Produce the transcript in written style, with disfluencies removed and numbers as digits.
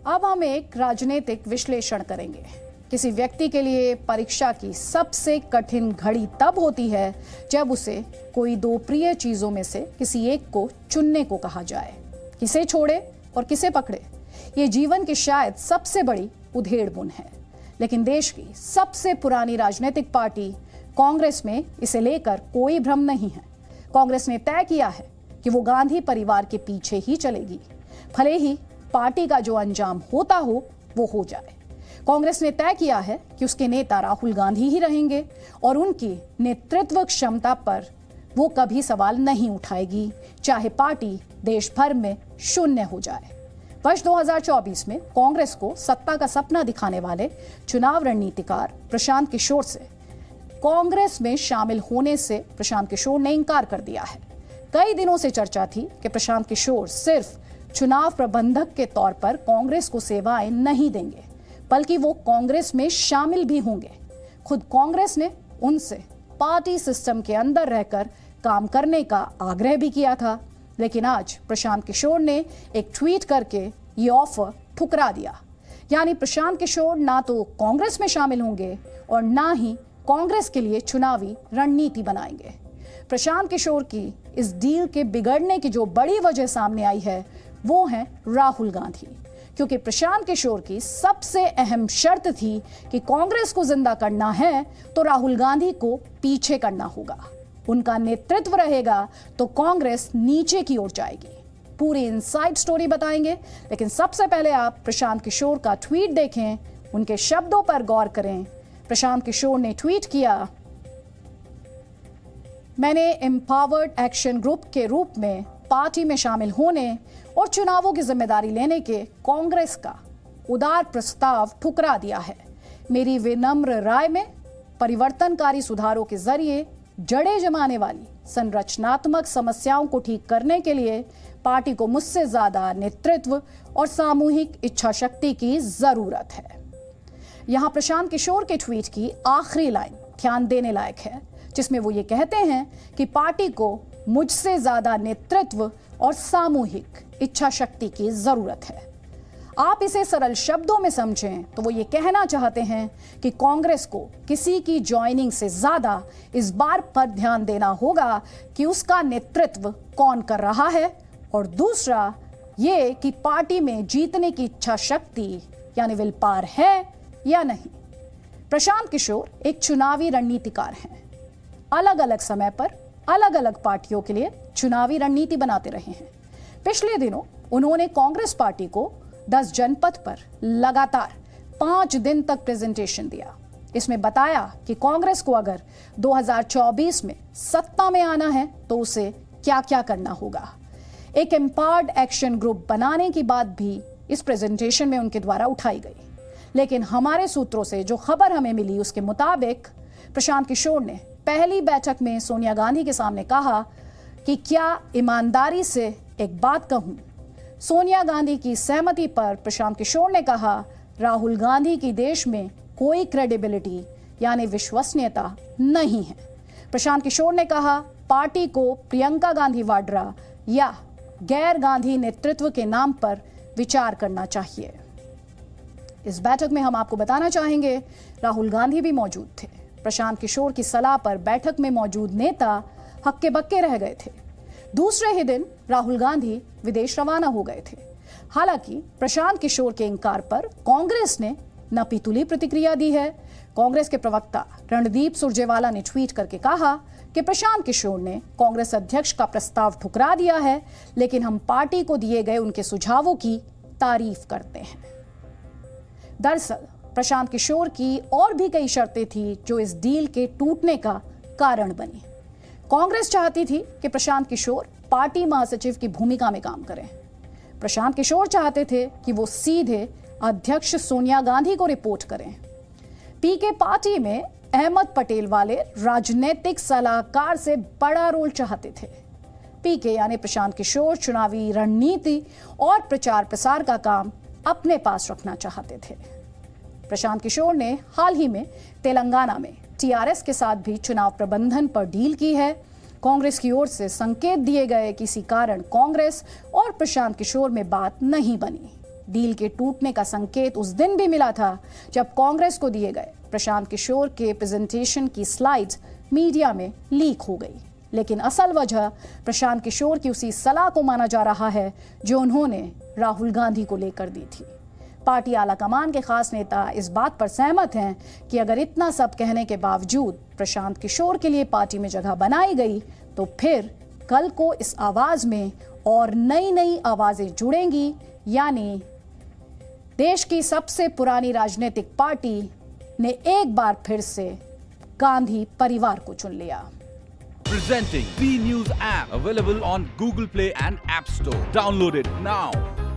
अब हम एक राजनीतिक विश्लेषण करेंगे। किसी व्यक्ति के लिए परीक्षा की सबसे कठिन घड़ी तब होती है जब उसे कोई दो प्रिय चीजों में से किसी एक को चुनने को कहा जाए। किसे छोड़े और किसे पकड़े, ये जीवन की शायद सबसे बड़ी उधेड़-बुन है। लेकिन देश की सबसे पुरानी राजनीतिक पार्टी कांग्रेस में इसे लेकर कोई भ्रम नहीं है। कांग्रेस ने तय किया है कि वो गांधी परिवार के पीछे ही चलेगी, भले ही पार्टी का जो अंजाम होता हो वो हो जाए। कांग्रेस ने तय किया है कि उसके नेता राहुल गांधी ही रहेंगे और उनकी नेतृत्व क्षमता पर वो कभी सवाल नहीं उठाएगी, चाहे पार्टी देश भर में शून्य हो जाए। वर्ष 2024 में कांग्रेस को सत्ता का सपना दिखाने वाले चुनाव रणनीतिकार प्रशांत किशोर से कांग्रेस में शामिल होने से प्रशांत किशोर ने इनकार कर दिया है। कई दिनों से चर्चा थी कि प्रशांत किशोर सिर्फ चुनाव प्रबंधक के तौर पर कांग्रेस को सेवाएं नहीं देंगे, बल्कि वो कांग्रेस में शामिल भी होंगे। खुद कांग्रेस ने उनसे पार्टी सिस्टम के अंदर रहकर काम करने का आग्रह भी किया था, लेकिन आज प्रशांत किशोर ने एक ट्वीट करके ये ऑफर ठुकरा दिया। यानी प्रशांत किशोर ना तो कांग्रेस में शामिल होंगे और ना ही कांग्रेस के लिए चुनावी रणनीति बनाएंगे। प्रशांत किशोर की इस डील के बिगड़ने की जो बड़ी वजह सामने आई है वो है राहुल गांधी, क्योंकि प्रशांत किशोर की सबसे अहम शर्त थी कि कांग्रेस को जिंदा करना है तो राहुल गांधी को पीछे करना होगा। उनका नेतृत्व रहेगा तो कांग्रेस नीचे की ओर जाएगी। पूरी इनसाइड स्टोरी बताएंगे, लेकिन सबसे पहले आप प्रशांत किशोर का ट्वीट देखें, उनके शब्दों पर गौर करें। प्रशांत किशोर ने ट्वीट किया, मैंने एम्पावर्ड एक्शन ग्रुप के रूप में पार्टी में शामिल होने और चुनावों की जिम्मेदारी लेने के कांग्रेस का उदार प्रस्ताव ठुकरा दिया है। मेरी विनम्र राय में परिवर्तनकारी सुधारों के जरिए जड़ें जमाने वाली संरचनात्मक समस्याओं को ठीक करने के लिए पार्टी को मुझसे ज्यादा नेतृत्व और सामूहिक इच्छा शक्ति की जरूरत है। यहां प्रशांत किशोर के ट्वीट की आखिरी लाइन ध्यान देने लायक है, जिसमें वो ये कहते हैं कि पार्टी को मुझसे ज्यादा नेतृत्व और सामूहिक इच्छा शक्ति की जरूरत है। आप इसे सरल शब्दों में समझें तो वो ये कहना चाहते हैं कि कांग्रेस को किसी की ज्वाइनिंग से ज्यादा इस बार पर ध्यान देना होगा कि उसका नेतृत्व कौन कर रहा है, और दूसरा ये कि पार्टी में जीतने की इच्छा शक्ति यानी विल पावर है या नहीं। प्रशांत किशोर एक चुनावी रणनीतिकार हैं। अलग अलग समय पर अलग अलग पार्टियों के लिए चुनावी रणनीति बनाते रहे हैं। पिछले दिनों उन्होंने कांग्रेस पार्टी को 10 जनपद पर लगातार 5 दिन तक प्रेजेंटेशन दिया। इसमें बताया कि कांग्रेस को अगर 2024 में सत्ता में आना है तो उसे क्या क्या करना होगा। एक एम्पावर्ड एक्शन ग्रुप बनाने की बात भी इस प्रेजेंटेशन में उनके द्वारा उठाई गई, लेकिन हमारे सूत्रों से जो खबर हमें मिली उसके मुताबिक प्रशांत किशोर ने पहली बैठक में सोनिया गांधी के सामने कहा कि क्या ईमानदारी से एक बात कहूं, सोनिया गांधी की सहमति पर प्रशांत किशोर ने कहा राहुल गांधी की देश में कोई क्रेडिबिलिटी यानी विश्वसनीयता नहीं है। प्रशांत किशोर ने कहा पार्टी को प्रियंका गांधी वाड्रा या गैर गांधी नेतृत्व के नाम पर विचार करना चाहिए। इस बैठक में हम आपको बताना चाहेंगे राहुल गांधी भी मौजूद थे। प्रशांत किशोर की सलाह पर बैठक में मौजूद नेता हक्के बक्के रह गए थे। दूसरे ही दिन राहुल गांधी विदेश रवाना हो गए थे। हालांकि प्रशांत किशोर के इंकार पर कांग्रेस ने नपीतुली प्रतिक्रिया दी है। कांग्रेस के प्रवक्ता रणदीप सुरजेवाला ने ट्वीट करके कहा कि प्रशांत किशोर ने कांग्रेस अध्यक्ष का प्रस्ताव ठुकरा दिया है, लेकिन हम पार्टी को दिए गए उनके सुझावों की तारीफ करते हैं। दरअसल प्रशांत किशोर की और भी कई शर्तें थी जो इस डील के टूटने का कारण बनी। कांग्रेस चाहती थी कि प्रशांत किशोर पार्टी महासचिव की भूमिका में काम करें। प्रशांत किशोर चाहते थे कि वो सीधे अध्यक्ष सोनिया गांधी को रिपोर्ट करें। पीके पार्टी में अहमद पटेल वाले राजनीतिक सलाहकार से बड़ा रोल चाहते थे। पीके यानी प्रशांत किशोर चुनावी रणनीति और प्रचार प्रसार का काम अपने पास रखना चाहते थे। प्रशांत किशोर ने हाल ही में तेलंगाना में टीआरएस के साथ भी चुनाव प्रबंधन पर डील की है। कांग्रेस की ओर से संकेत दिए गए किसी कारण कांग्रेस और प्रशांत किशोर में बात नहीं बनी। डील के टूटने का संकेत उस दिन भी मिला था जब कांग्रेस को दिए गए प्रशांत किशोर के प्रेजेंटेशन की स्लाइड्स मीडिया में लीक हो गई। लेकिन असल वजह प्रशांत किशोर की उसी सलाह को माना जा रहा है जो उन्होंने राहुल गांधी को लेकर दी थी। पार्टी आलाकमान के खास नेता इस बात पर सहमत हैं कि अगर इतना सब कहने के बावजूद प्रशांत किशोर के लिए पार्टी में जगह बनाई गई तो फिर कल को इस आवाज में और नई नई आवाजें जुड़ेंगी, यानी देश की सबसे पुरानी राजनीतिक पार्टी ने एक बार फिर से गांधी परिवार को चुन लिया। Presenting V News app available on Google Play and App Store. Download it now.